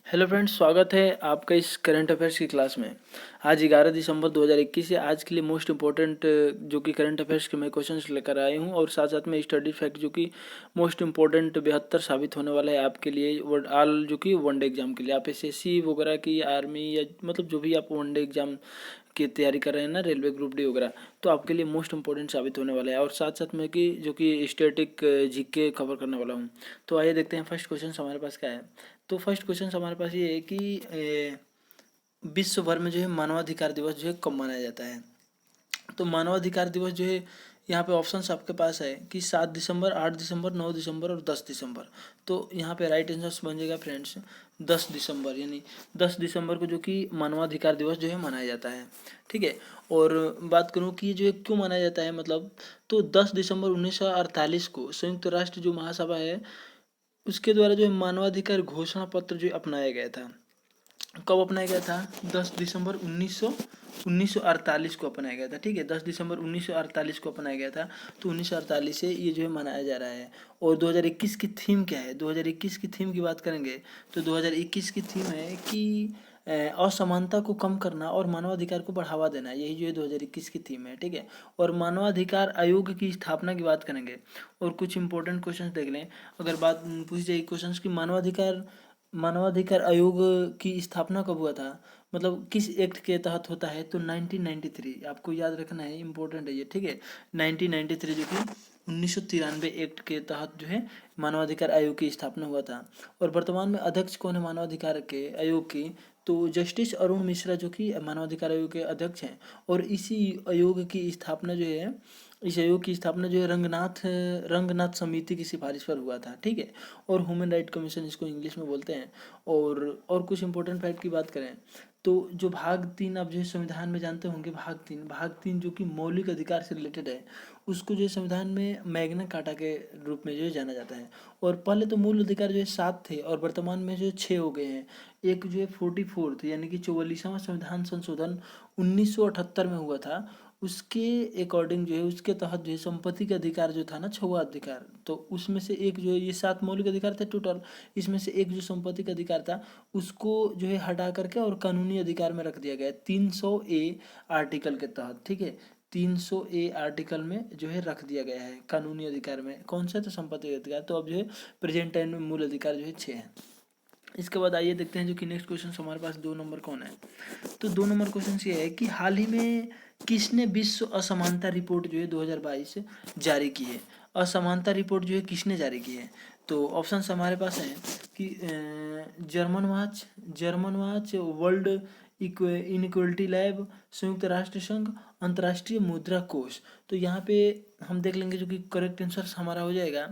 Hello friends, स्वागत है आपका इस करंट अफेयर्स की क्लास में। आज 11 दिसंबर 2021 है। आज के लिए मोस्ट इम्पोर्टेंट जो कि करंट अफेयर्स के मैं क्वेश्चंस लेकर आया हूं और साथ साथ में स्टडी फैक्ट जो कि मोस्ट इम्पोर्टेंट 72 साबित होने वाला है आपके लिए ऑल जो कि वनडे एग्जाम के लिए। आप एसएससी वगैरह की आर्मी या मतलब जो भी आप वनडे एग्जाम की तैयारी कर रहे हैं ना, रेलवे ग्रुप डी वगैरह, तो आपके लिए मोस्ट इंपॉर्टेंट साबित होने वाला है। और साथ साथ में कि जो कि स्टैटिक जीके कवर करने वाला हूँ। तो आइए देखते हैं फर्स्ट क्वेश्चन हमारे पास क्या है। तो फर्स्ट क्वेश्चन हमारे पास ये है कि विश्व भर में जो है मानवाधिकार दिवस जो है कब मनाया जाता है। तो मानवाधिकार दिवस जो है, यहाँ पे ऑप्शंस आपके पास है कि 7 दिसंबर, 8 दिसंबर, 9 दिसंबर और 10 दिसंबर। तो यहाँ पे राइट आंसर बन जाएगा फ्रेंड्स 10 दिसंबर, यानी 10 दिसंबर को जो कि मानवाधिकार दिवस जो है मनाया जाता है। ठीक है। और बात करूँ कि जो है क्यों मनाया जाता है, मतलब तो 10 दिसंबर 1948 को संयुक्त राष्ट्र जो महासभा है उसके द्वारा जो है मानवाधिकार घोषणा पत्र जो अपनाया गया था। कब अपनाया गया था? 10 दिसंबर 1948 को अपनाया गया था। ठीक है, 10 दिसंबर 1948 को अपनाया गया था। तो 1948 से ये जो है मनाया जा रहा है। और 2021 की थीम क्या है? 2021 की थीम की बात करेंगे तो 2021 की थीम है कि असमानता को कम करना और मानवाधिकार को बढ़ावा देना। यही जो है 2021 की थीम है। ठीक है। और मानवाधिकार आयोग की स्थापना की बात करेंगे और कुछ इंपॉर्टेंट क्वेश्चन देख लें। अगर बात पूछी जाएगी क्वेश्चन की मानवाधिकार आयोग की स्थापना कब हुआ था, मतलब किस एक्ट के तहत होता है, तो 1993। आपको याद रखना है, इंपॉर्टेंट है ये। ठीक है, 1993 जो कि 1993 एक्ट के तहत जो है मानवाधिकार आयोग की स्थापना हुआ था। और वर्तमान में अध्यक्ष कौन है मानवाधिकार के आयोग की? तो जस्टिस अरुण मिश्रा जो कि मानवाधिकार आयोग के अध्यक्ष हैं। और इसी आयोग की स्थापना जो है, इस आयोग की स्थापना जो है रंगनाथ समिति की सिफारिश पर हुआ था। ठीक है। और ह्यूमन राइट कमीशन इसको इंग्लिश में बोलते हैं। और कुछ इंपॉर्टेंट फैक्ट की बात करें तो जो भाग 3 आप जो है संविधान में जानते होंगे, भाग 3 जो कि मौलिक अधिकार से रिलेटेड है, उसको जो है संविधान में मैग्ना कार्टा के रूप में जो है जाना जाता है। और पहले तो मूल अधिकार जो है 7 थे और वर्तमान में जो है 6 हो गए हैं। एक जो है 44th यानी कि 44वां संविधान संशोधन 1978 में हुआ था। उसके अकॉर्डिंग जो है, उसके तहत जो है संपत्ति का अधिकार जो था ना, 6वां अधिकार, तो उसमें से एक जो है, ये 7 मौलिक अधिकार थे टोटल, इसमें से एक जो संपत्ति का अधिकार था उसको जो है हटा करके और कानूनी अधिकार में रख दिया गया 300A आर्टिकल के तहत। ठीक है, 300A आर्टिकल में जो है रख दिया गया है कानूनी अधिकार में। कौन सा? तो संपत्ति का अधिकार। तो अब जो है प्रेजेंट टाइम में मूल अधिकार जो है 6 है। इसके बाद आइए देखते हैं जो कि नेक्स्ट क्वेश्चन हमारे पास 2 नंबर कौन है। तो 2 नंबर क्वेश्चन ये है कि हाल ही में किसने विश्व असमानता रिपोर्ट जो है 2022 जारी की है। असमानता रिपोर्ट जो है किसने जारी की है? तो ऑप्शन हमारे पास हैं कि German watch, world inequality lab, संयुक्त राष्ट्र संघ, अंतर्राष्ट्रीय मुद्रा कोष। तो यहाँ पे हम देख लेंगे जो कि करेक्ट आंसर हमारा हो जाएगा,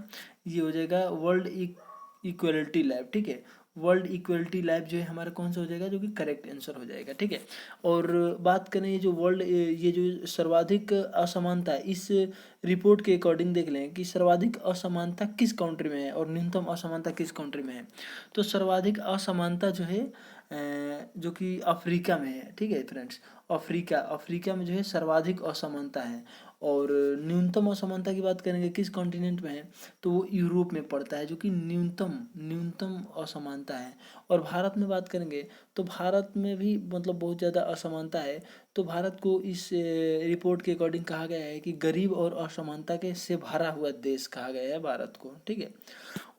ये हो जाएगा वर्ल्ड इक्वलिटी लैब। ठीक है, वर्ल्ड इक्वलिटी लैब जो है हमारा कौन सा हो जाएगा, जो कि करेक्ट आंसर हो जाएगा। ठीक है। और बात करें ये जो ये जो सर्वाधिक असमानता है, इस रिपोर्ट के अकॉर्डिंग देख लें कि सर्वाधिक असमानता किस कंट्री में है और न्यूनतम असमानता किस कंट्री में है। तो सर्वाधिक असमानता जो है जो कि अफ्रीका में है। ठीक है फ्रेंड्स, अफ्रीका में जो है सर्वाधिक असमानता है। और न्यूनतम असमानता की बात करेंगे किस कॉन्टिनेंट में है, तो वो यूरोप में पड़ता है, जो कि न्यूनतम असमानता है। और भारत में बात करेंगे तो भारत में भी मतलब बहुत ज़्यादा असमानता है। तो भारत को इस रिपोर्ट के अकॉर्डिंग कहा गया है कि गरीब और असमानता के से भरा हुआ देश कहा गया है भारत को। ठीक है।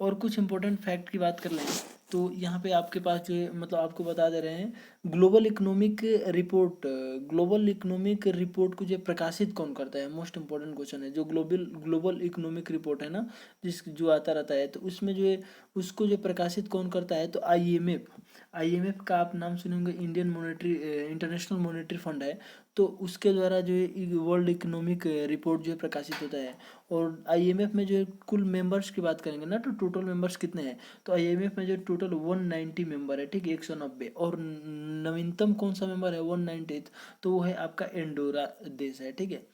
और कुछ इंपॉर्टेंट फैक्ट की बात कर लें तो यहाँ पे आपके पास जो है, मतलब आपको बता दे रहे हैं, ग्लोबल इकोनॉमिक रिपोर्ट को जो प्रकाशित कौन करता है। मोस्ट इंपॉर्टेंट क्वेश्चन है। जो ग्लोबल इकोनॉमिक रिपोर्ट है ना, जो आता रहता है, तो उसमें जो है उसको जो प्रकाशित कौन करता है, तो आईएमएफ का आप नाम सुनेंगे, इंटरनेशनल मॉनेटरी फंड है। तो उसके द्वारा जो है वर्ल्ड इकोनॉमिक रिपोर्ट जो है प्रकाशित होता है। और आईएमएफ में जो है कुल मेंबर्स की बात करेंगे ना, तो टोटल मेंबर्स कितने हैं, तो आईएमएफ में जो टोटल 190 मेंबर है। ठीक है, 190। और नवीनतम कौन सा मेंबर है, 190, तो वो है आपका एंडोरा देश है। ठीक है।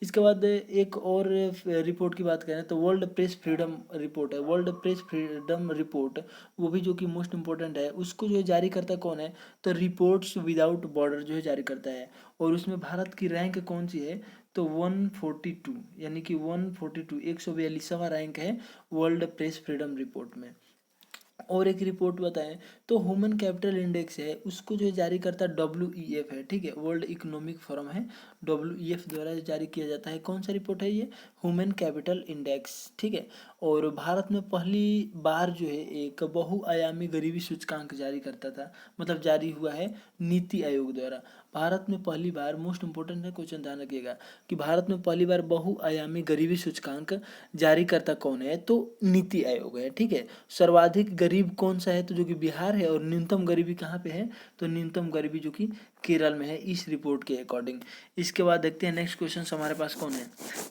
इसके बाद एक और रिपोर्ट की बात करें तो वर्ल्ड प्रेस फ्रीडम रिपोर्ट है। वर्ल्ड प्रेस फ्रीडम रिपोर्ट, वो भी जो कि मोस्ट इंपॉर्टेंट है, उसको जो है जारी करता कौन है, तो रिपोर्ट्स विदाउट बॉर्डर जो है जारी करता है। और उसमें भारत की रैंक कौन सी है, तो 142, यानी कि 142 142वां रैंक है वर्ल्ड प्रेस फ्रीडम रिपोर्ट में। और एक रिपोर्ट बताएं तो ह्यूमन कैपिटल इंडेक्स है उसको जो जारी करता है WEF है, ठीक है, वर्ल्ड इकोनॉमिक फोरम है, WEF द्वारा जारी किया जाता है। कौन सा रिपोर्ट है ये? ह्यूमन कैपिटल इंडेक्स, ठीक है। और भारत में पहली बार जो है एक बहुआयामी गरीबी सूचकांक जारी करता था, मतलब जारी हुआ है नीति आयोग द्वारा। भारत में पहली बार, मोस्ट इंपोर्टेंट है क्वेश्चन, ध्यान रखिएगा कि भारत में पहली बार बहुआयामी गरीबी सूचकांक जारी करता कौन है? तो नीति आयोग है, ठीक है। सर्वाधिक गरीब कौन सा है? तो जो कि बिहार है। और न्यूनतम गरीबी कहाँ पे है? तो न्यूनतम गरीबी जो कि केरल में है, इस रिपोर्ट के अकॉर्डिंग। इसके बाद देखते हैं नेक्स्ट क्वेश्चन हमारे पास कौन है।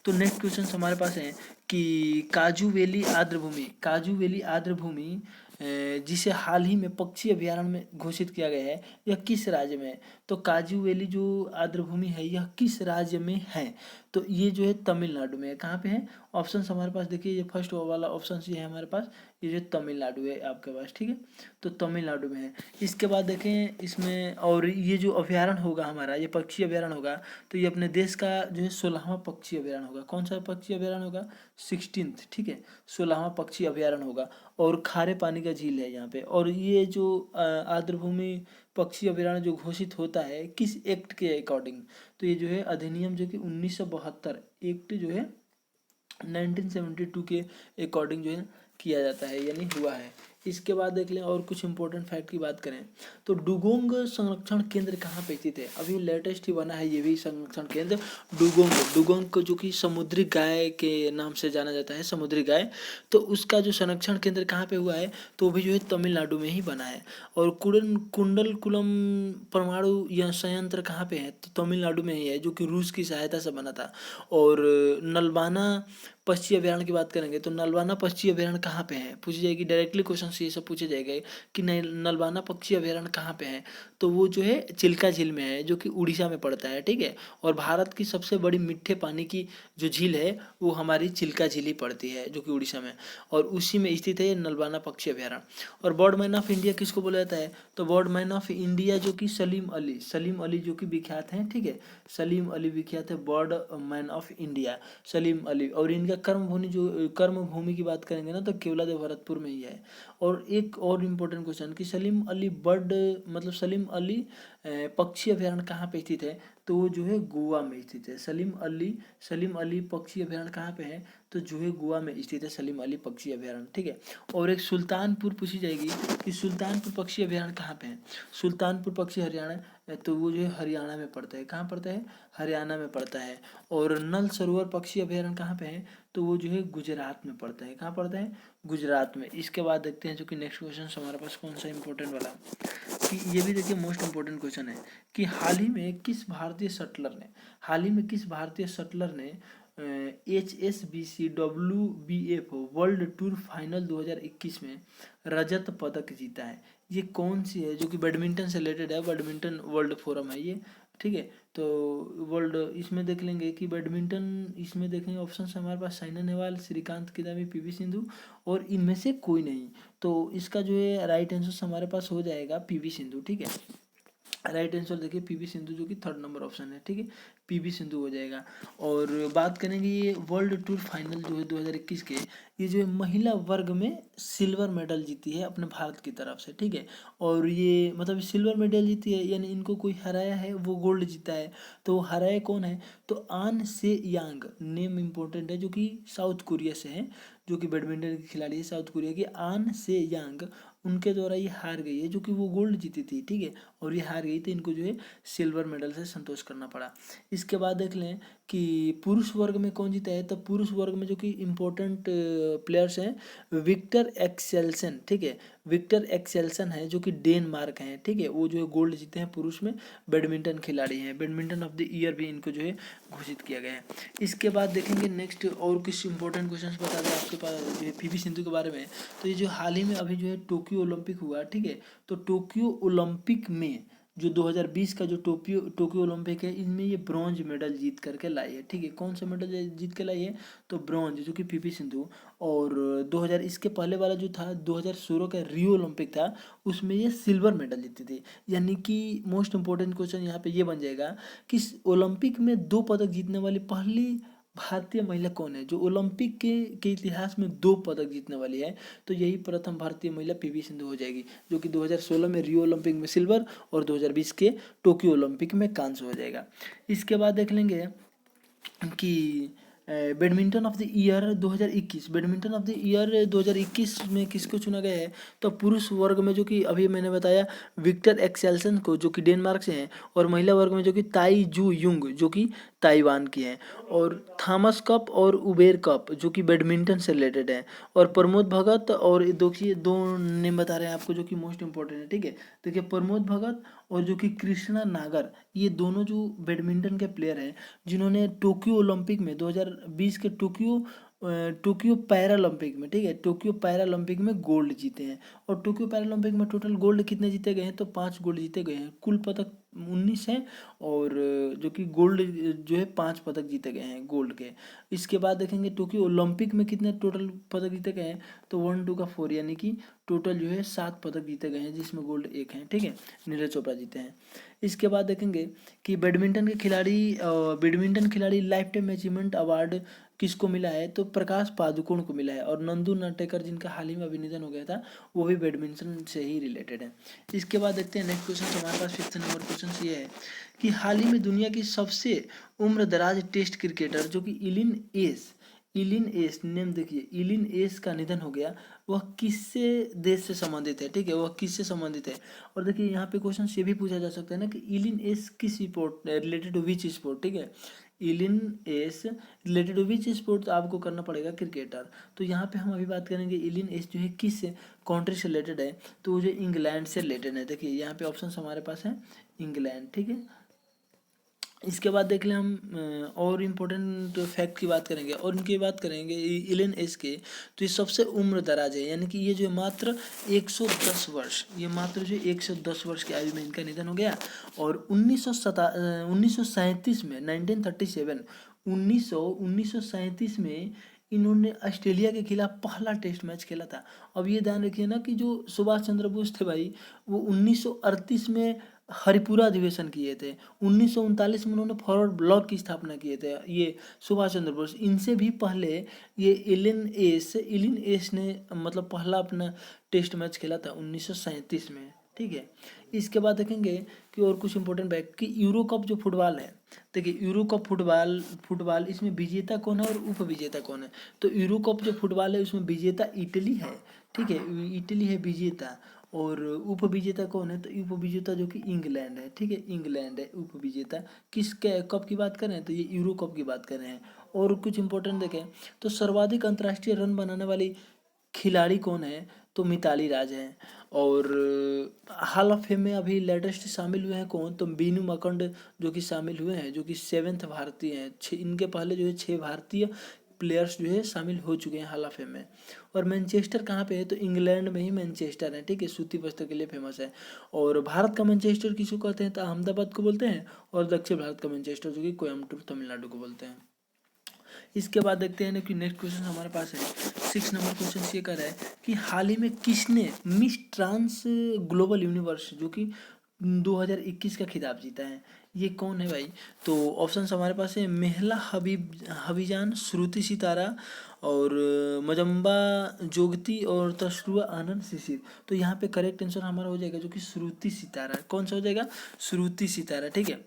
तो नेक्स्ट क्वेश्चन हमारे पास है कि काजू वैली आर्द्र भूमि, काजू वैली आर्द्र भूमि जिसे हाल ही में पक्षी अभयारण्य में घोषित किया गया है, यह किस राज्य में है? तो काजू वैली जो आर्द्र भूमि है यह किस राज्य में है? तो ये जो है तमिलनाडु में है। कहाँ पे है? ऑप्शन हमारे पास देखिए, ये फर्स्ट वाला ऑप्शन ये है हमारे पास, ये जो तमिलनाडु है आपके पास, ठीक है, तो तमिलनाडु में है। इसके बाद देखें इसमें, और ये जो अभयारण्य होगा हमारा, ये पक्षी अभयारण्य होगा, तो ये अपने देश का जो है 16वां पक्षी अभयारण्य होगा। कौन सा पक्षी अभयारण्य होगा? 16th, ठीक है, 16वां पक्षी अभयारण्य होगा। और खारे पानी का झील है यहाँ पे। और ये जो आर्द्र भूमि पक्षी अभयारण्य जो घोषित होता है किस एक्ट के अकॉर्डिंग? तो ये जो है अधिनियम जो कि 1972 एक्ट जो है 1972 के अकॉर्डिंग जो है किया जाता है, यानी हुआ है। इसके बाद देख लें और कुछ इंपॉर्टेंट फैक्ट की बात करें तो डुगोंग संरक्षण केंद्र कहाँ पे स्थित है? अभी लेटेस्ट ही बना है ये भी संरक्षण केंद्र, डुगोंग। डुगोंग को जो कि समुद्री गाय के नाम से जाना जाता है, समुद्री गाय, तो उसका जो संरक्षण केंद्र कहाँ पे हुआ है? तो भी जो है तमिलनाडु में ही बना है। और कुंडलकुलम परमाणु यह संयंत्र कहाँ पे है? तो तमिलनाडु में ही है, जो कि रूस की सहायता से बना था। और नलबाना पक्षी अभयारण्य की बात करेंगे तो नलबाना पक्षी अभयारण्य कहाँ पे है? पूछी जाएगी डायरेक्टली, क्वेश्चन से ये सब पूछे जाएंगे कि नलबाना पक्षी अभयारण्य कहाँ पे है? तो वो जो है चिल्का झील में है, जो कि उड़ीसा में पड़ता है, ठीक है। और भारत की सबसे बड़ी मीठे पानी की जो झील है वो हमारी चिल्का झील ही पड़ती है, जो कि उड़ीसा में, और उसी में स्थित है नलबाना पक्षी अभयारण्य। और बर्ड मैन ऑफ इंडिया किसको बोला जाता है? तो बर्ड मैन ऑफ इंडिया जो कि सलीम अली, सलीम अली जो कि विख्यात हैं, ठीक है, सलीम अली विख्यात है bird man of India, Salim Ali. और इनका कर्म भूमि की बात करेंगे ना तो केवलादेव भरतपुर में ही है। और एक और इम्पोर्टेंट क्वेश्चन कि सलीम अली बर्ड, मतलब सलीम अली पक्षी अभयारण्य कहाँ पे स्थित है? तो वो जो है गोवा में स्थित है। सलीम अली पक्षी अभयारण्य कहाँ पे है? तो जो है गोवा में स्थित है सलीम अली पक्षी अभयारण्य, ठीक है। और एक सुल्तानपुर पूछी जाएगी कि सुल्तानपुर पक्षी अभयारण्य कहाँ पे है? सुल्तानपुर पक्षी हरियाणा, तो वो जो है हरियाणा में पड़ता है। कहाँ पड़ता है? हरियाणा में पड़ता है। और नल सरोवर पक्षी अभयारण्य कहाँ पे है? तो वो जो है गुजरात में पड़ता है। कहाँ पड़ता है? गुजरात में। इसके बाद देखते हैं जो कि नेक्स्ट क्वेश्चन हमारे पास कौन सा इंपॉर्टेंट वाला, कि ये भी देखिए मोस्ट इंपॉर्टेंट क्वेश्चन है कि हाल ही में किस भारतीय शटलर ने HSBC WBF world tour final 2021 में रजत पदक जीता है? ये कौन सी है? जो कि बैडमिंटन से रिलेटेड है, बैडमिंटन वर्ल्ड फोरम है ये, ठीक है। तो वर्ल्ड, इसमें देख लेंगे कि बैडमिंटन, इसमें देखेंगे ऑप्शन है हमारे पास साइना नेहवाल, श्रीकांत किदाम्बी, PV सिंधु, और इनमें से कोई नहीं। तो इसका जो है राइट आंसर हमारे पास हो जाएगा PV सिंधु, ठीक है। राइट आंसर देखिए PV सिंधु, जो कि 3rd नंबर ऑप्शन है, ठीक है, PV सिंधु हो जाएगा। और बात करेंगे ये वर्ल्ड टूर फाइनल जो है 2021 के, ये जो है महिला वर्ग में सिल्वर मेडल जीती है अपने भारत की तरफ से, ठीक है। और ये मतलब सिल्वर मेडल जीती है, यानी इनको कोई हराया है, वो गोल्ड जीता है। तो हराया कौन है? तो आन से यांग, नेम इंपॉर्टेंट है, जो कि साउथ कोरिया से है, जो कि बैडमिंटन की खिलाड़ी है साउथ कोरिया की, आन से यांग, उनके द्वारा ये हार गई है, जो कि वो गोल्ड जीती थी, ठीक है, और ये हार गई थी, इनको जो है सिल्वर मेडल से संतोष करना पड़ा। इसके बाद देख लें कि पुरुष वर्ग में कौन जीता है? तो पुरुष वर्ग में जो कि इम्पोर्टेंट प्लेयर्स हैं, विक्टर एक्सेल्सन, ठीक है, विक्टर एक्सेल्सन है, जो कि डेनमार्क हैं, ठीक है, वो जो है गोल्ड जीते हैं पुरुष में, बैडमिंटन खिलाड़ी हैं, बैडमिंटन ऑफ द ईयर भी इनको जो है घोषित किया गया है। इसके बाद देखेंगे नेक्स्ट और कुछ इंपॉर्टेंट क्वेश्चन बता दें आपके पास जो है PV सिंधु के बारे में। तो ये जो हाल ही में अभी जो है टोक्यो ओलंपिक हुआ, ठीक है, तो टोक्यो ओलंपिक में जो 2020 का जो टोक्यो ओलंपिक है, इनमें ये ब्रॉन्ज मेडल जीत करके लाई है, ठीक है। कौन सा मेडल जीत के लाई है? तो ब्रॉन्ज, जो कि PV सिंधु। और 2000, इसके पहले वाला जो था 2016 का रियो ओलंपिक था, उसमें ये सिल्वर मेडल जीती थी। यानी कि मोस्ट इंपॉर्टेंट क्वेश्चन यहाँ पे ये बन जाएगा कि ओलंपिक में 2 पदक जीतने वाली पहली भारतीय महिला कौन है जो ओलंपिक के इतिहास में 2 पदक जीतने वाली है? तो यही प्रथम भारतीय महिला पीवी सिंधु हो जाएगी, जो कि 2016 में रियो ओलंपिक में सिल्वर और 2020 के टोक्यो ओलंपिक में कांस्य हो जाएगा। इसके बाद देख लेंगे कि badminton of the year 2021, badminton of the year 2021 में किसको चुना गया है? तो पुरुष वर्ग में जो कि अभी मैंने बताया विक्टर एक्सेल्सन को, जो कि डेनमार्क से हैं, और महिला वर्ग में जो कि ताई जू युंग जो कि ताइवान की हैं, और थॉमस कप और उबेर कप जो कि बैडमिंटन से रिलेटेड है, और प्रमोद भगत और देखिए 2 नेम बता रहे हैं आपको जो कि मोस्ट इंपॉर्टेंट है, ठीक है। देखिए प्रमोद भगत और जो कि कृष्णा नागर, ये दोनों जो बैडमिंटन के प्लेयर हैं जिन्होंने टोक्यो ओलंपिक में 2020 के टोक्यो पैरालंपिक में, ठीक है, टोक्यो पैरालंपिक में गोल्ड जीते हैं। और टोक्यो पैरालंपिक में टोटल गोल्ड कितने जीते गए हैं? तो 5 गोल्ड जीते गए हैं। कुल पदक 19 हैं, और जो कि गोल्ड जो है 5 पदक जीते गए हैं गोल्ड के। इसके बाद देखेंगे टोक्यो ओलंपिक में कितने टोटल पदक जीते गए हैं? तो 1 2 का 4, यानी कि टोटल जो है 7 पदक जीते गए हैं, जिसमें गोल्ड 1 है, ठीक है, नीरज चोपड़ा जीते हैं। इसके बाद देखेंगे कि बैडमिंटन खिलाड़ी लाइफ टाइम अचीवमेंट अवार्ड किसको मिला है? तो प्रकाश पादुकोण को मिला है, और नंदू नाटेकर जिनका हाल ही में अभी निधन हो गया था, वो भी बैडमिंटन से ही रिलेटेड है। इसके बाद देखते हैं नेक्स्ट क्वेश्चन। हमारे पास 5th नंबर क्वेश्चन ये है कि हाल ही में दुनिया की सबसे उम्र दराज टेस्ट क्रिकेटर जो कि इलिन एस नेम देखिए, इलिन एस का निधन हो गया। वह किससे देश से संबंधित है? ठीक है, वह किससे संबंधित है? और देखिए यहाँ पे क्वेश्चन ये भी पूछा जा सकता है ना कि इलिन एस किस sport related to which sport, ठीक है, इलिन एस रिलेटेड टू विच स्पोर्ट, आपको करना पड़ेगा क्रिकेटर। तो यहाँ पे हम अभी बात करेंगे इलिन एस जो है किस कंट्री से रिलेटेड है? तो वो जो इंग्लैंड से रिलेटेड है। देखिए यहाँ पे ऑप्शन हमारे पास है इंग्लैंड, ठीक है। इसके बाद देख लें हम और इम्पोर्टेंट फैक्ट की बात करेंगे, और इनकी बात करेंगे इलेन एस के। तो ये सबसे उम्र दराज है, यानी कि ये जो मात्र 110 वर्ष, ये मात्र जो 110 वर्ष की आयु में इनका निधन हो गया। और 1937 में 1937 में इन्होंने ऑस्ट्रेलिया के खिलाफ पहला टेस्ट मैच खेला था। अब ये ध्यान रखिए ना कि जो सुभाष चंद्र बोस थे भाई, वो 1938 में हरिपुरा अधिवेशन किए थे। 1939 में उन्होंने फॉरवर्ड ब्लॉक की स्थापना किए थे, ये सुभाष चंद्र बोस। इनसे भी पहले ये इलिन एस ने मतलब पहला अपना टेस्ट मैच खेला था 1937 में, ठीक है। इसके बाद देखेंगे कि और कुछ इंपॉर्टेंट बैक कि यूरो कप जो फुटबॉल है, देखिए यूरो कप फुटबॉल इसमें विजेता कौन है और उप विजेता कौन है? तो यूरो कप जो फुटबॉल है उसमें विजेता इटली है, ठीक है, इटली है विजेता। और उप विजेता कौन है? तो उप विजेता जो कि इंग्लैंड है, ठीक है, इंग्लैंड है उप विजेता। किस कप की बात कर रहे हैं? तो ये यूरो कप की बात कर रहे हैं। और कुछ इंपॉर्टेंट देखें तो सर्वाधिक अंतर्राष्ट्रीय रन बनाने वाली खिलाड़ी कौन है? तो मिताली राज है। और हॉल ऑफ फेम में अभी लेटेस्ट शामिल हुए हैं कौन? तो बीनू मकंड जो कि शामिल हुए हैं, जो कि 7th भारतीय हैं। इनके पहले जो है 6 भारतीय प्लेयर्स जो है शामिल हो चुके हैं हॉल ऑफ फेम में। और मैनचेस्टर कहाँ पे है? तो इंग्लैंड में ही मैनचेस्टर है, ठीक है, सूती वस्त्र के लिए फेमस है। और भारत का मैनचेस्टर किसको कहते हैं? तो अहमदाबाद को बोलते हैं। और दक्षिण भारत का मैनचेस्टर जो कि कोयम्बटूर तमिलनाडु को बोलते हैं। इसके बाद देखते हैं ना कि नेक्स्ट क्वेश्चन हमारे पास है 6 नंबर क्वेश्चन ये कर रहा है कि हाल ही में किसने मिस ट्रांस ग्लोबल यूनिवर्स जो कि 2021 का खिताब जीता है? ये कौन है भाई? तो ऑप्शंस हमारे पास है मेहला हबीजान, श्रुति सितारा, और मजम्बा जोगती, और तशरुआ आनंद शिशिर। तो यहाँ पे करेक्ट आंसर हमारा हो जाएगा जो कि श्रुति सितारा। कौन सा हो जाएगा? श्रुति सितारा, ठीक है।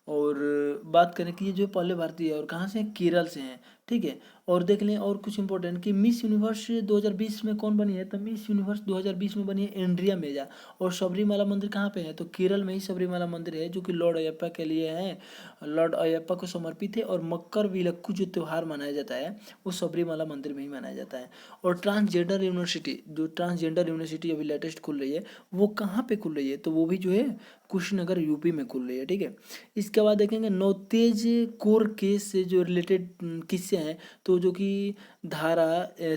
और बात करें कि ये जो पहले भारतीय है और कहाँ से हैं? केरल से हैं, ठीक है। और देख लें और कुछ इंपॉर्टेंट कि मिस यूनिवर्स 2020 में कौन बनी है? तो मिस यूनिवर्स 2020 में बनी है एंड्रिया मेजा। और सबरीमाला मंदिर कहाँ पे है? तो केरल में ही सबरीमाला मंदिर है, जो कि लॉर्ड अयप्पा के लिए है, लॉर्ड अयप्पा को समर्पित है। और मकर विलक्कू जो त्यौहार मनाया जाता है वो सबरीमाला मंदिर में ही मनाया जाता है। और ट्रांसजेंडर यूनिवर्सिटी अभी लेटेस्ट खुल रही है, वो कहाँ पे खुल रही है? तो वो भी जो है कुशीनगर यूपी में खुल रही है, ठीक है। इसके बाद देखेंगे नौतेज कोर केस से जो रिलेटेड किससे हैं? तो जो कि धारा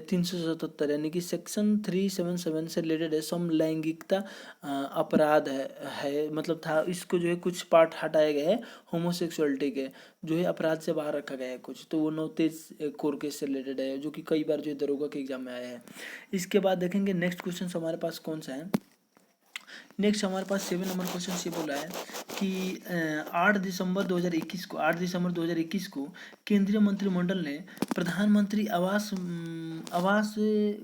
377 यानी कि सेक्शन 377 से रिलेटेड है। समलैंगिकता अपराध है मतलब था, इसको जो है कुछ पार्ट हटाए गए हैं, होमोसेक्सुअलिटी के जो है अपराध से बाहर रखा गया है कुछ। तो वो नौतेज कोर केस से रिलेटेड है, जो कि कई बार जो है दरोगा के एग्जाम में आया है। इसके बाद देखेंगे नेक्स्ट क्वेश्चन हमारे पास कौन सा है। नेक्स्ट हमारे पास 7 नंबर क्वेश्चन ये बोला है कि 8 दिसंबर 2021 को केंद्रीय मंत्रिमंडल ने प्रधानमंत्री आवास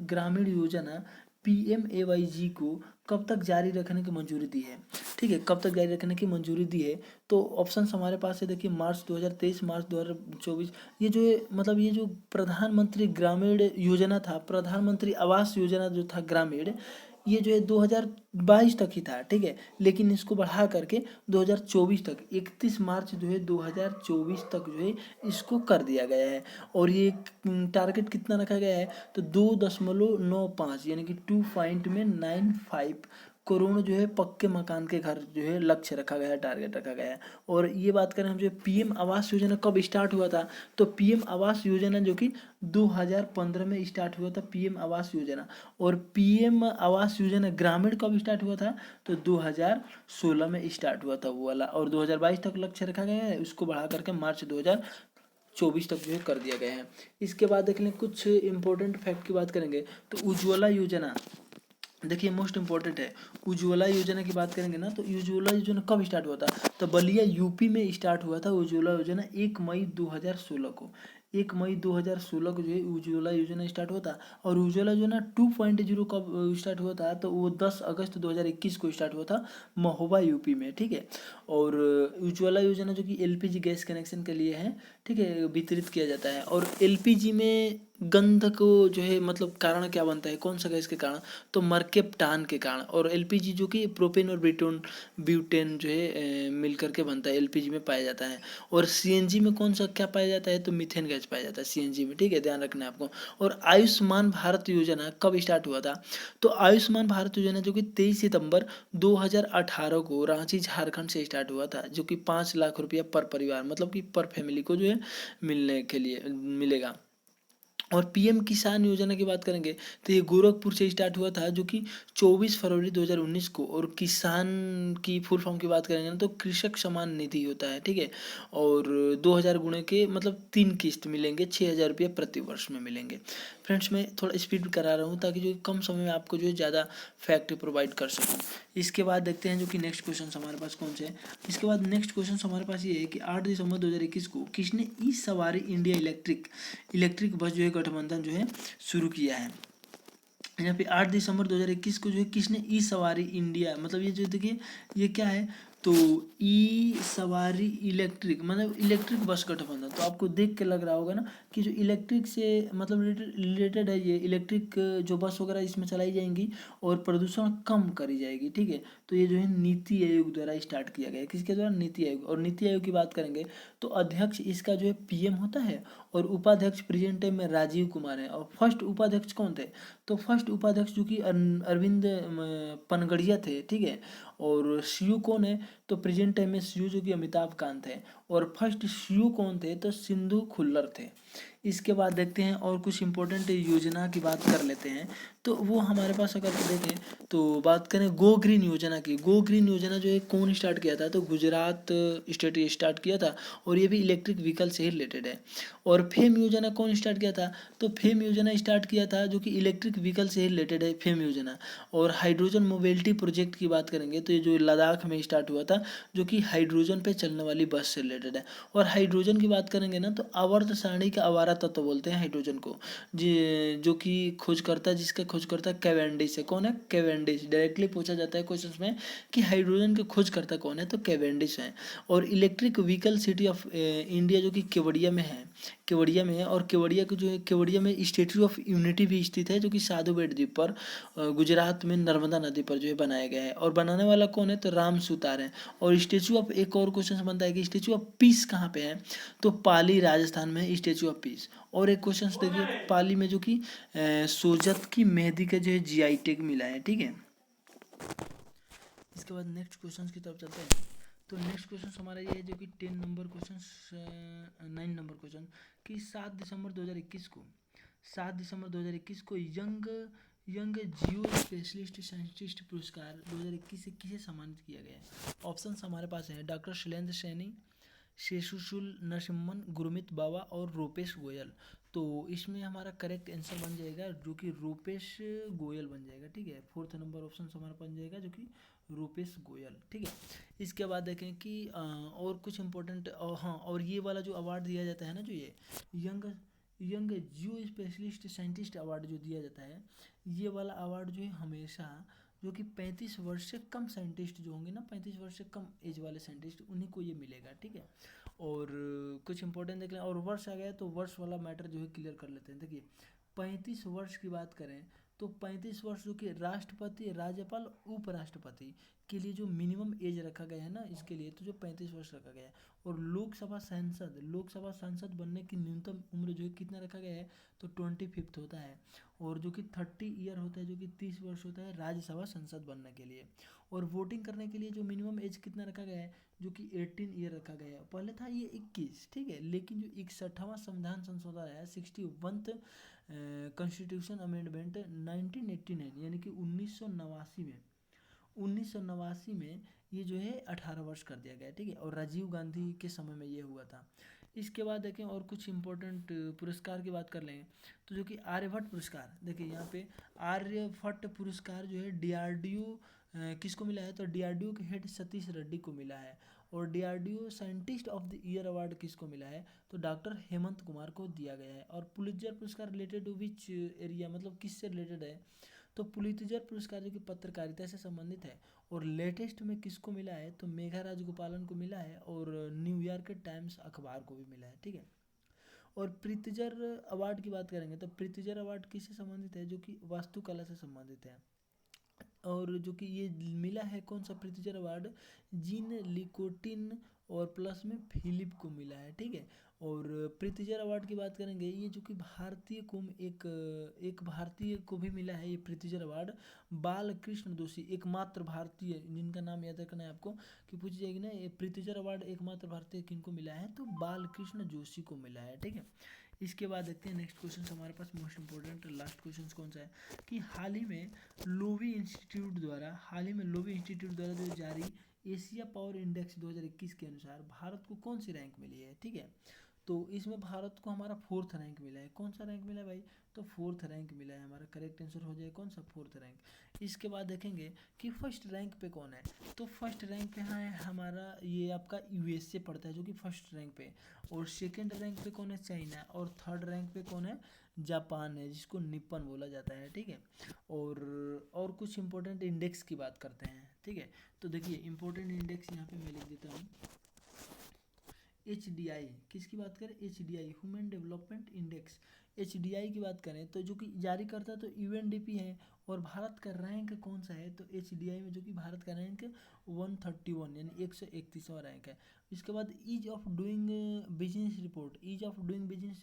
ग्रामीण योजना PMAYG को कब तक जारी रखने की मंजूरी दी है। ठीक है, कब तक जारी रखने की मंजूरी दी है। तो ऑप्शन हमारे पास है, देखिए मार्च 2023, मार्च 2024। ये जो है मतलब ये जो प्रधानमंत्री ग्रामीण योजना था, प्रधानमंत्री आवास योजना जो था ग्रामीण, ये जो है 2022 तक ही था। ठीक है, लेकिन इसको बढ़ा करके 2024 तक, 31 मार्च जो है 2024 तक जो है इसको कर दिया गया है। और ये टारगेट कितना रखा गया है, तो 2.95 यानी कि 2.95 करोड़ जो है पक्के मकान के घर जो है लक्ष्य रखा गया है, टारगेट रखा गया है। और ये बात करें हम, जो PM आवास योजना कब स्टार्ट हुआ था, तो PM आवास योजना जो कि 2015 में स्टार्ट हुआ था, PM आवास योजना। और PM आवास योजना ग्रामीण कब स्टार्ट हुआ था, तो 2016 में स्टार्ट हुआ था वो वाला। और 2022 तक लक्ष्य रखा गया है, उसको बढ़ा करके मार्च 2024 तक जो है कर दिया गया है। इसके बाद देख लें कुछ इंपॉर्टेंट फैक्ट की बात करेंगे, तो उज्ज्वला योजना देखिए मोस्ट इंपॉर्टेंट है। उज्ज्वला योजना की बात करेंगे ना, तो उज्ज्वला योजना कब स्टार्ट हुआ था, तो बलिया यूपी में स्टार्ट हुआ था उज्ज्वला योजना 1 मई 2016 को। 1 मई 2016 को जो है उज्ज्वला योजना स्टार्ट हुआ था। और उज्ज्वला योजना 2.0 कब स्टार्ट हुआ था, तो वो 10 अगस्त 2021 को स्टार्ट हुआ था महोबा यूपी में। ठीक है, और उज्ज्वला योजना जो कि LPG गैस कनेक्शन के लिए है, ठीक है, वितरित किया जाता है। और LPG में गंध को जो है मतलब कारण क्या बनता है, कौन सा गैस के कारण, तो मर्केप्टान के कारण। और LPG जो कि प्रोपेन और ब्यूटेन जो है मिल करके बनता है, LPG में पाया जाता है। और CNG में कौन सा क्या पाया जाता है, तो मीथेन गैस पाया जाता है CNG में। ठीक है, ध्यान रखना है आपको। और आयुष्मान भारत योजना कब स्टार्ट हुआ था, तो आयुष्मान भारत योजना जो कि 23 सितंबर 2018 को रांची झारखंड से स्टार्ट हुआ था, जो कि 5 लाख रुपया पर परिवार मतलब कि पर फैमिली को जो है मिलने के लिए मिलेगा। और PM किसान योजना की बात करेंगे, तो ये गोरखपुर से स्टार्ट हुआ था, जो कि 24 फरवरी 2019 को। और किसान की फुल फॉर्म की बात करेंगे ना, तो कृषक सम्मान निधि होता है। ठीक है, और 2000 गुणे के मतलब 3 किस्त मिलेंगे, 6000 रुपये प्रति वर्ष में मिलेंगे। फ्रेंड्स, मैं थोड़ा स्पीड करा रहा हूँ ताकि जो कम समय में आपको जो है ज़्यादा फैक्ट प्रोवाइड कर सकूँ। इसके बाद देखते हैं जो कि नेक्स्ट क्वेश्चन हमारे पास कौन से है। इसके बाद नेक्स्ट क्वेश्चन हमारे पास ये है कि 8 दिसंबर 2021 को किसने ई सवारी इंडिया इलेक्ट्रिक बस जो है गठबंधन जो है शुरू किया है। यहाँ पे 8 दिसंबर 2021 को जो है किसने ई सवारी इंडिया, मतलब ये जो देखिए ये क्या है, तो ई सवारी इलेक्ट्रिक मतलब इलेक्ट्रिक बस गठबंधन। तो आपको देख के लग रहा होगा ना कि जो इलेक्ट्रिक से मतलब रिलेटेड है, ये इलेक्ट्रिक जो बस वगैरह इसमें चलाई जाएंगी और प्रदूषण कम करी जाएगी। ठीक है, तो ये जो है नीति आयोग द्वारा स्टार्ट किया गया है, किसके द्वारा, नीति आयोग। और नीति आयोग की बात करेंगे तो अध्यक्ष इसका जो है PM होता है, और उपाध्यक्ष प्रेजेंट टाइम में राजीव कुमार है। और फर्स्ट उपाध्यक्ष कौन थे, तो फर्स्ट उपाध्यक्ष जो कि अरविंद पनगड़िया थे। ठीक है, और CEO कौन है, तो प्रेजेंट टाइम में CEO जो कि अमिताभ कांत है। और फर्स्ट CEO कौन थे, तो सिंधु खुल्लर थे। इसके बाद देखते हैं और कुछ इंपॉर्टेंट योजना की बात कर लेते हैं। तो वो हमारे पास अगर देखें तो बात करें गो ग्रीन योजना की। गो ग्रीन योजना जो है कौन स्टार्ट किया था, तो गुजरात स्टेट स्टार्ट किया था, और ये भी इलेक्ट्रिक व्हीकल से ही रिलेटेड है। और फेम योजना कौन स्टार्ट किया था, तो फेम योजना स्टार्ट किया था जो कि इलेक्ट्रिक व्हीकल से ही रिलेटेड है, फेम योजना। और हाइड्रोजन मोबिलिटी प्रोजेक्ट की बात करेंगे तो ये जो लद्दाख में स्टार्ट हुआ था, जो कि हाइड्रोजन पे चलने वाली बस से रिलेटेड है। और हाइड्रोजन की बात करेंगे ना, तो आवर्त सारणी का आवारा तत्व बोलते हैं हाइड्रोजन को, जो कि खोजकर्ता, जिसका खोजकर्ता कैवेंडिश है। कौन है, कैवेंडिश। डायरेक्टली पूछा जाता है क्वेश्चन में कि हाइड्रोजन के खोजकर्ता कौन है, तो कैवेंडिश है। और electric vehicle city of India जो कि केवड़िया में है, और केवड़िया को जो है, केवड़िया में स्टेच्यू ऑफ यूनिटी भी स्थित है, जो कि साधु बेट द्वीप पर गुजरात में नर्मदा नदी पर जो है बनाया गया है। और बनाने वाला कौन है, तो राम सुतार है। और स्टेच्यू ऑफ, एक और क्वेश्चन बनता है कि स्टेच्यू ऑफ पीस कहाँ पे है, तो पाली राजस्थान में है स्टेच्यू ऑफ पीस। और एक क्वेश्चन देखिए पाली में, जो कि सोजत की मेहंदी का जो है GI टैग मिला है। ठीक है, इसके बाद नेक्स्ट क्वेश्चन की तरफ चलते हैं। तो नेक्स्ट क्वेश्चन हमारा ये है जो कि 10 नंबर क्वेश्चन, 9 नंबर क्वेश्चन, कि 7 दिसंबर 2021 को 7 दिसंबर 2021 को यंग जियो स्पेशलिस्ट साइंटिस्ट पुरस्कार 2021 से किसे सम्मानित किया गया है। ऑप्शन हमारे पास है डॉक्टर शैलेंद्र सैनी, शेषुशुल नरसिम्हन, गुरमीत बाबा और रूपेश गोयल। तो इसमें हमारा करेक्ट आंसर बन जाएगा जो कि रूपेश गोयल बन जाएगा। ठीक है, 4th नंबर ऑप्शन हमारा बन जाएगा जो कि रूपेश गोयल, ठीक है। इसके बाद देखें कि और कुछ इम्पोर्टेंट, हाँ, और ये वाला जो अवार्ड दिया जाता है ना, जो ये यंग यंग जियो स्पेशलिस्ट साइंटिस्ट अवार्ड जो दिया जाता है, ये वाला अवार्ड जो है हमेशा जो कि 35 वर्ष से कम साइंटिस्ट जो होंगे ना, 35 वर्ष से कम एज वाले साइंटिस्ट, उन्हीं को ये मिलेगा, ठीक है। और कुछ इंपॉर्टेंट देख लें, और वर्ष आ गया तो वर्ष वाला मैटर जो है क्लियर कर लेते हैं। देखिए 35 वर्ष की बात करें तो 35 वर्ष जो कि राष्ट्रपति, राज्यपाल, उपराष्ट्रपति के लिए जो मिनिमम एज रखा गया है ना, इसके लिए तो जो 35 वर्ष रखा गया है। और लोकसभा सांसद बनने की न्यूनतम उम्र जो है कितना रखा गया है, तो 25 होता है। और जो कि 30 ईयर होता है, जो कि 30 वर्ष होता है राज्यसभा सांसद बनने के लिए। और वोटिंग करने के लिए जो मिनिमम एज कितना रखा गया है, जो कि 18 ईयर रखा गया है। पहले था ये 21, ठीक है, लेकिन जो 61वां संविधान संशोधन आया, 61th कॉन्स्टिट्यूशन अमेंडमेंट 1989, यानी कि 1989 में ये जो है 18 वर्ष कर दिया गया, ठीक है। और राजीव गांधी के समय में ये हुआ था। इसके बाद देखें और कुछ इम्पोर्टेंट पुरस्कार की बात कर लेंगे, तो जो कि आर्यभट्ट पुरस्कार, देखिए यहाँ पे आर्यभट्ट पुरस्कार जो है डीआरडीओ किसको मिला है, तो डीआरडीओ के हेड सतीश रेड्डी को मिला है। और DRDO scientist of the year award किसको मिला है, तो डॉक्टर हेमंत कुमार को दिया गया है। और पुलित्जर पुरस्कार रिलेटेड टू विच एरिया, मतलब किससे रिलेटेड है, तो पुलित्जर पुरस्कार जो कि पत्रकारिता से संबंधित है। और लेटेस्ट में किसको मिला है, तो मेघा राजगोपालन को मिला है, और न्यूयॉर्क टाइम्स अखबार को भी मिला है, ठीक है। और प्रित्जर अवार्ड की बात करेंगे तो प्रित्जर अवार्ड किससे संबंधित है, जो कि वास्तुकला से संबंधित है। और जो कि ये मिला है कौन सा प्रित्जर अवार्ड, जीन लिकोटिन और प्लस में फिलिप को मिला है, ठीक है। और प्रित्जर अवार्ड की बात करेंगे, ये जो कि भारतीय को एक भारतीय को भी मिला है ये प्रित्जर अवार्ड, बालकृष्ण जोशी, एकमात्र भारतीय जिनका नाम याद रखना है आपको, कि पूछी जाएगी ना ये प्रित्जर अवार्ड एकमात्र भारतीय किनको मिला है, तो बालकृष्ण जोशी को मिला है, ठीक है। इसके बाद देखते हैं नेक्स्ट क्वेश्चन हमारे पास मोस्ट इंपॉर्टेंट लास्ट क्वेश्चन कौन सा है, कि हाल ही में लोवी इंस्टीट्यूट द्वारा जो जारी एशिया पावर इंडेक्स 2021 के अनुसार भारत को कौन सी रैंक मिली है, ठीक है। तो इसमें भारत को हमारा 4th रैंक मिला है। कौन सा रैंक मिला है भाई, तो 4th रैंक मिला है। हमारा करेक्ट आंसर हो जाए कौन सा, 4th रैंक। इसके बाद देखेंगे कि फर्स्ट रैंक पे कौन है, तो फर्स्ट रैंक पे है हमारा ये आपका यूएसए पड़ता है, जो कि फर्स्ट रैंक पे। और सेकेंड रैंक पे कौन है, चाइना। और थर्ड रैंक पे कौन है, जापान है, जिसको निप्पन बोला जाता है, ठीक है। और कुछ इंपॉर्टेंट इंडेक्स की बात करते हैं, ठीक है। तो देखिए इंपॉर्टेंट इंडेक्स यहाँ पे मैं लिख देता हूँ, HDI किसकी बात करें, HDI human development index, HDI की बात करें तो जो कि जारी करता तो UNDP है। और भारत का रैंक कौन सा है, तो HDI में जो कि भारत का रैंक 131 यानी 131वां रैंक है। इसके बाद ease of doing business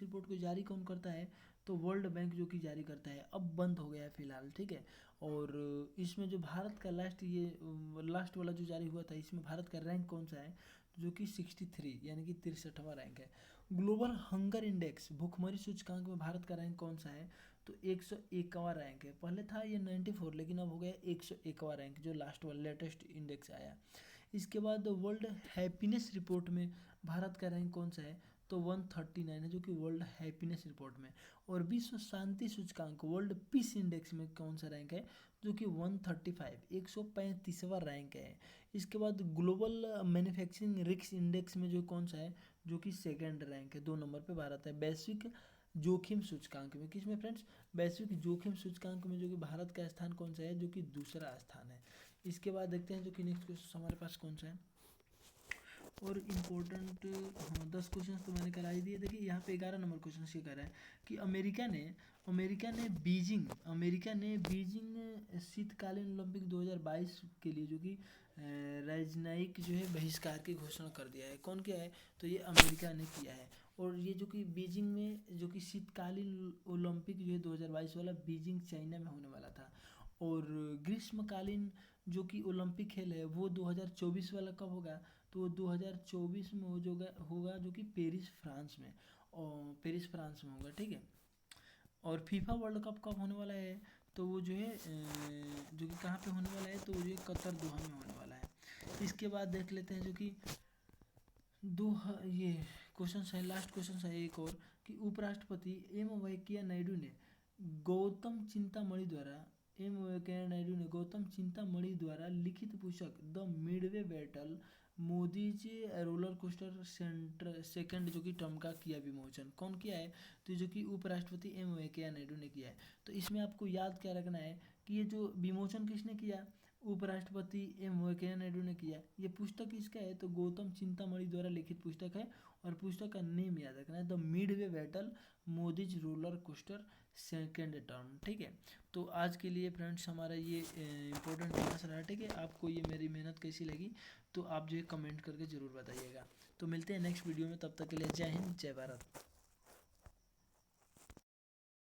report को जारी कौन करता है, तो वर्ल्ड बैंक जो कि जारी करता है, अब बंद हो गया है फिलहाल, ठीक है। और इसमें जो भारत का लास्ट वाला जो जारी हुआ था, इसमें भारत का रैंक कौन सा है, जो कि 63 यानी कि 63वां रैंक है। ग्लोबल हंगर इंडेक्स भूखमरी सूचकांक में भारत का रैंक कौन सा है, तो 101वां रैंक है। पहले था ये 94 लेकिन अब हो गया 101वां रैंक, जो लास्ट वाला लेटेस्ट इंडेक्स आया। इसके बाद वर्ल्ड हैप्पीनेस रिपोर्ट में भारत का रैंक कौन सा है, तो 139 है, जो कि वर्ल्ड हैप्पीनेस रिपोर्ट में। और विश्व शांति सूचकांक वर्ल्ड पीस इंडेक्स में कौन सा रैंक है, जो कि 135 135वां रैंक है। इसके बाद ग्लोबल मैन्युफैक्चरिंग रिस्क इंडेक्स में जो कौन सा है, जो कि सेकंड रैंक है, 2 नंबर पे भारत है। वैश्विक जोखिम सूचकांक में किसमें फ्रेंड्स, वैश्विक जोखिम सूचकांक में जो कि भारत का स्थान कौन सा है, जो कि दूसरा स्थान है। इसके बाद देखते हैं जो कि नेक्स्ट क्वेश्चन हमारे पास कौन सा है। और इम्पोर्टेंट, हाँ 10 क्वेश्चन तो मैंने करा ही दिए। देखिए यहाँ पे 11 नंबर क्वेश्चन ये कह रहा है कि अमेरिका ने बीजिंग शीतकालीन ओलंपिक 2022 के लिए जो कि राजनयिक जो है बहिष्कार की घोषणा कर दिया है। कौन किया है, तो ये अमेरिका ने किया है। और ये जो कि बीजिंग में जो कि शीतकालीन ओलंपिक जो है 2022 वाला बीजिंग चाइना में होने वाला था। और ग्रीष्मकालीन जो कि ओलंपिक खेल है वो 2024 वाला कब होगा, तो 2024 में होगा जो कि पेरिस फ्रांस में, और पेरिस फ्रांस में होगा, ठीक है। और फीफा वर्ल्ड कप कब होने वाला है, तो वो जो है जो कि कहाँ पे होने वाला है, तो वो जो है कतर दोहा में होने वाला है। इसके बाद देख लेते हैं जो कि ये क्वेश्चन है, लास्ट क्वेश्चन है एक और, कि उपराष्ट्रपति एम वेंकैया नायडू ने गौतम चिंतामणि द्वारा एम वेंकैया नायडू ने गौतम चिंतामणि द्वारा लिखित पुस्तक the Midway battle Modi's roller coaster second जो कि टर्म का किया विमोचन। कौन किया है? तो जो कि उपराष्ट्रपति एम वेंकैया नायडू ने किया है। तो इसमें आपको याद क्या रखना है कि ये जो विमोचन किसने किया? उपराष्ट्रपति एम वेंकैया नायडू ने किया। ये पुस्तक किसका है? तो गौतम चिंतामणि द्वारा लिखित पुस्तक है और पुस्तक का नेम याद रखना है, the Midway battle Modi's roller coaster second term. ठीक है, तो आज के लिए फ्रेंड्स हमारा ये इम्पोर्टेंट क्लास रहा। ठीक है, आपको ये मेरी मेहनत कैसी लगी तो आप जो है कमेंट करके ज़रूर बताइएगा। तो मिलते हैं नेक्स्ट वीडियो में, तब तक के लिए जय हिंद जय भारत।